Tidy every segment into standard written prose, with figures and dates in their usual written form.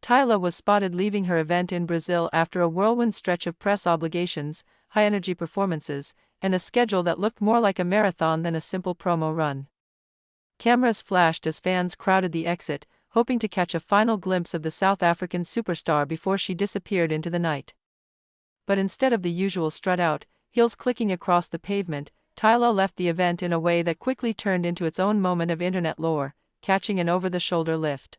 Tyla was spotted leaving her event in Brazil after a whirlwind stretch of press obligations, high-energy performances, and a schedule that looked more like a marathon than a simple promo run. Cameras flashed as fans crowded the exit, hoping to catch a final glimpse of the South African superstar before she disappeared into the night. But instead of the usual strut out, heels clicking across the pavement, Tyla left the event in a way that quickly turned into its own moment of internet lore, catching an over-the-shoulder lift.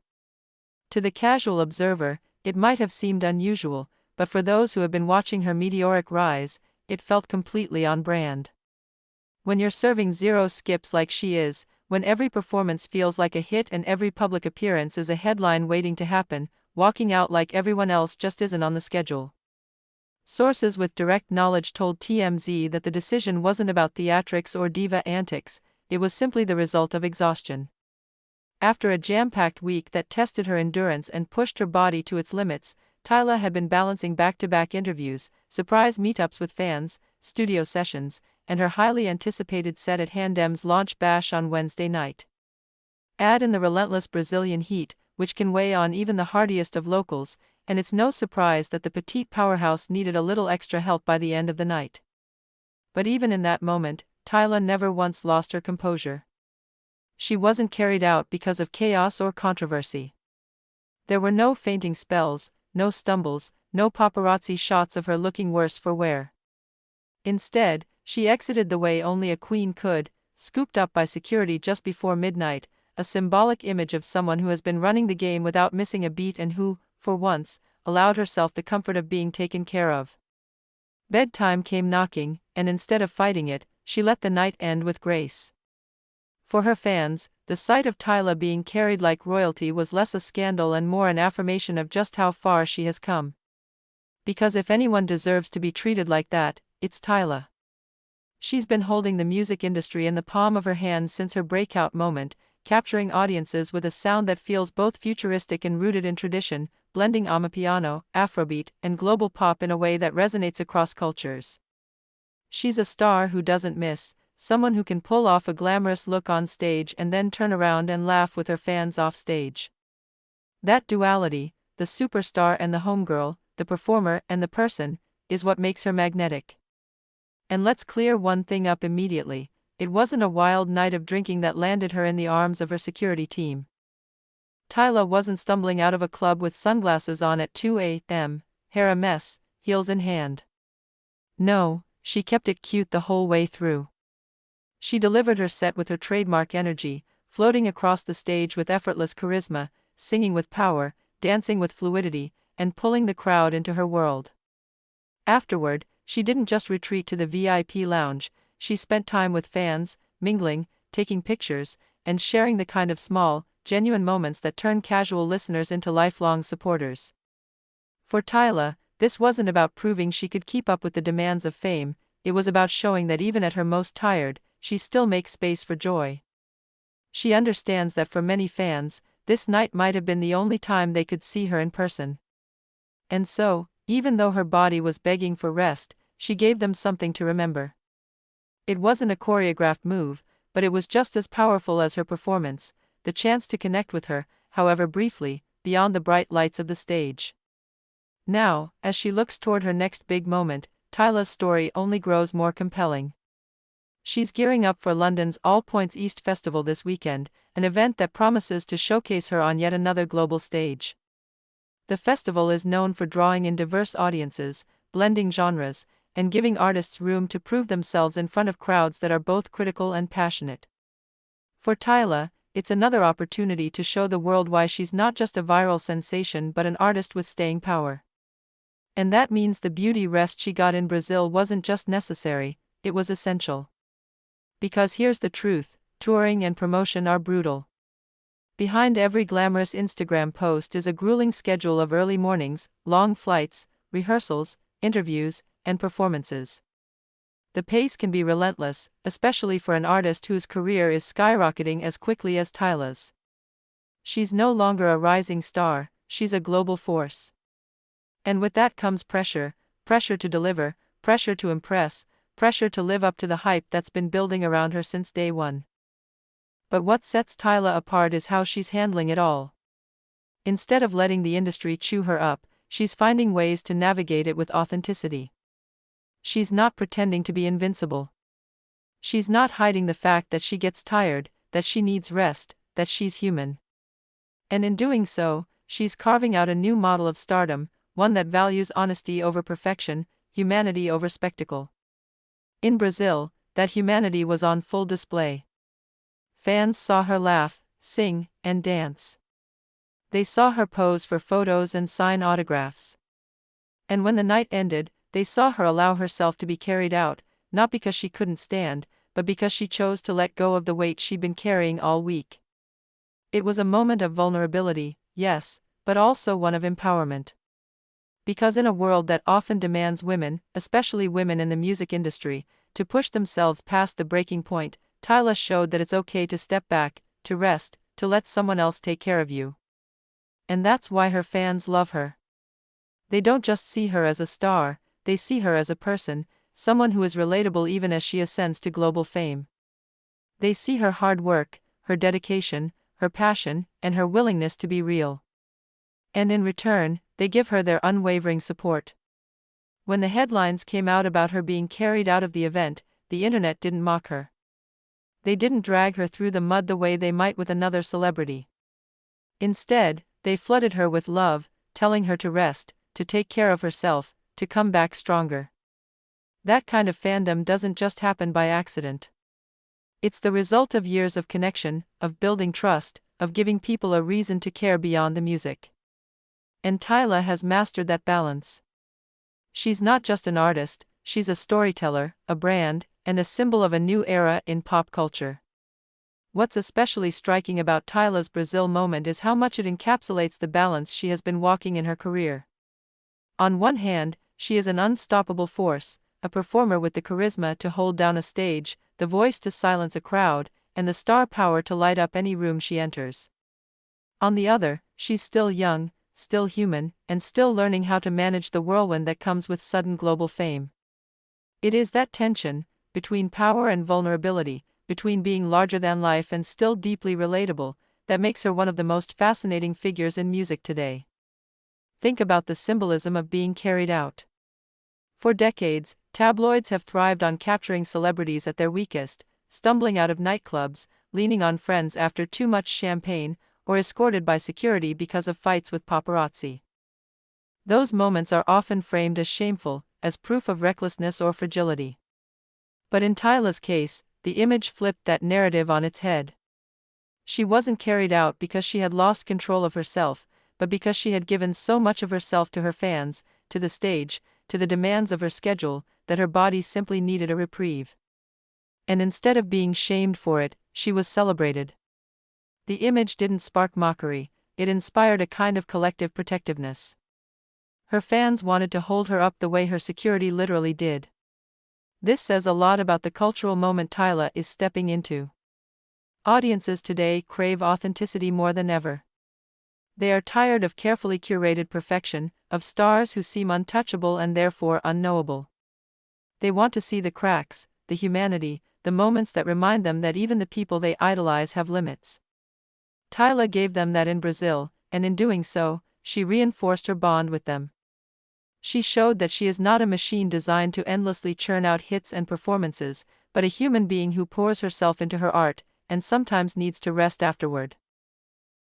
To the casual observer, it might have seemed unusual, but for those who have been watching her meteoric rise, it felt completely on brand. When you're serving zero skips like she is, when every performance feels like a hit and every public appearance is a headline waiting to happen, walking out like everyone else just isn't on the schedule. Sources with direct knowledge told TMZ that the decision wasn't about theatrics or diva antics, it was simply the result of exhaustion. After a jam-packed week that tested her endurance and pushed her body to its limits, Tyla had been balancing back-to-back interviews, surprise meetups with fans, studio sessions, and her highly anticipated set at Handem's launch bash on Wednesday night. Add in the relentless Brazilian heat, which can weigh on even the hardiest of locals, and it's no surprise that the petite powerhouse needed a little extra help by the end of the night. But even in that moment, Tyla never once lost her composure. She wasn't carried out because of chaos or controversy. There were no fainting spells, no stumbles, no paparazzi shots of her looking worse for wear. Instead, she exited the way only a queen could, scooped up by security just before midnight, a symbolic image of someone who has been running the game without missing a beat and who, for once, allowed herself the comfort of being taken care of. Bedtime came knocking, and instead of fighting it, she let the night end with grace. For her fans, the sight of Tyla being carried like royalty was less a scandal and more an affirmation of just how far she has come. Because if anyone deserves to be treated like that, it's Tyla. She's been holding the music industry in the palm of her hand since her breakout moment, capturing audiences with a sound that feels both futuristic and rooted in tradition, blending amapiano, Afrobeat, and global pop in a way that resonates across cultures. She's a star who doesn't miss, someone who can pull off a glamorous look on stage and then turn around and laugh with her fans off stage. That duality, the superstar and the homegirl, the performer and the person, is what makes her magnetic. And let's clear one thing up immediately, it wasn't a wild night of drinking that landed her in the arms of her security team. Tyla wasn't stumbling out of a club with sunglasses on at 2 a.m., hair a mess, heels in hand. No, she kept it cute the whole way through. She delivered her set with her trademark energy, floating across the stage with effortless charisma, singing with power, dancing with fluidity, and pulling the crowd into her world. Afterward, she didn't just retreat to the VIP lounge, she spent time with fans, mingling, taking pictures, and sharing the kind of small, genuine moments that turn casual listeners into lifelong supporters. For Tyla, this wasn't about proving she could keep up with the demands of fame, it was about showing that even at her most tired, she still makes space for joy. She understands that for many fans, this night might have been the only time they could see her in person. And so, even though her body was begging for rest, she gave them something to remember. It wasn't a choreographed move, but it was just as powerful as her performance, the chance to connect with her, however briefly, beyond the bright lights of the stage. Now, as she looks toward her next big moment, Tyla's story only grows more compelling. She's gearing up for London's All Points East Festival this weekend, an event that promises to showcase her on yet another global stage. The festival is known for drawing in diverse audiences, blending genres, and giving artists room to prove themselves in front of crowds that are both critical and passionate. For Tyla, it's another opportunity to show the world why she's not just a viral sensation but an artist with staying power. And that means the beauty rest she got in Brazil wasn't just necessary, it was essential. Because here's the truth, touring and promotion are brutal. Behind every glamorous Instagram post is a grueling schedule of early mornings, long flights, rehearsals, interviews, and performances. The pace can be relentless, especially for an artist whose career is skyrocketing as quickly as Tyla's. She's no longer a rising star, she's a global force. And with that comes pressure to deliver, pressure to impress, pressure to live up to the hype that's been building around her since day one. But what sets Tyla apart is how she's handling it all. Instead of letting the industry chew her up, she's finding ways to navigate it with authenticity. She's not pretending to be invincible. She's not hiding the fact that she gets tired, that she needs rest, that she's human. And in doing so, she's carving out a new model of stardom, one that values honesty over perfection, humanity over spectacle. In Brazil, that humanity was on full display. Fans saw her laugh, sing, and dance. They saw her pose for photos and sign autographs. And when the night ended, they saw her allow herself to be carried out, not because she couldn't stand, but because she chose to let go of the weight she'd been carrying all week. It was a moment of vulnerability, yes, but also one of empowerment. Because in a world that often demands women, especially women in the music industry, to push themselves past the breaking point, Tyla showed that it's okay to step back, to rest, to let someone else take care of you. And that's why her fans love her. They don't just see her as a star, they see her as a person, someone who is relatable even as she ascends to global fame. They see her hard work, her dedication, her passion, and her willingness to be real. And in return, they give her their unwavering support. When the headlines came out about her being carried out of the event, the internet didn't mock her. They didn't drag her through the mud the way they might with another celebrity. Instead, they flooded her with love, telling her to rest, to take care of herself, to come back stronger. That kind of fandom doesn't just happen by accident. It's the result of years of connection, of building trust, of giving people a reason to care beyond the music. And Tyla has mastered that balance. She's not just an artist, she's a storyteller, a brand, and a symbol of a new era in pop culture. What's especially striking about Tyla's Brazil moment is how much it encapsulates the balance she has been walking in her career. On one hand, she is an unstoppable force, a performer with the charisma to hold down a stage, the voice to silence a crowd, and the star power to light up any room she enters. On the other, she's still young, still human, and still learning how to manage the whirlwind that comes with sudden global fame. It is that tension, between power and vulnerability, between being larger than life and still deeply relatable, that makes her one of the most fascinating figures in music today. Think about the symbolism of being carried out. For decades, tabloids have thrived on capturing celebrities at their weakest, stumbling out of nightclubs, leaning on friends after too much champagne, or escorted by security because of fights with paparazzi. Those moments are often framed as shameful, as proof of recklessness or fragility. But in Tyla's case, the image flipped that narrative on its head. She wasn't carried out because she had lost control of herself, but because she had given so much of herself to her fans, to the stage, to the demands of her schedule, that her body simply needed a reprieve. And instead of being shamed for it, she was celebrated. The image didn't spark mockery, it inspired a kind of collective protectiveness. Her fans wanted to hold her up the way her security literally did. This says a lot about the cultural moment Tyla is stepping into. Audiences today crave authenticity more than ever. They are tired of carefully curated perfection, of stars who seem untouchable and therefore unknowable. They want to see the cracks, the humanity, the moments that remind them that even the people they idolize have limits. Tyla gave them that in Brazil, and in doing so, she reinforced her bond with them. She showed that she is not a machine designed to endlessly churn out hits and performances, but a human being who pours herself into her art, and sometimes needs to rest afterward.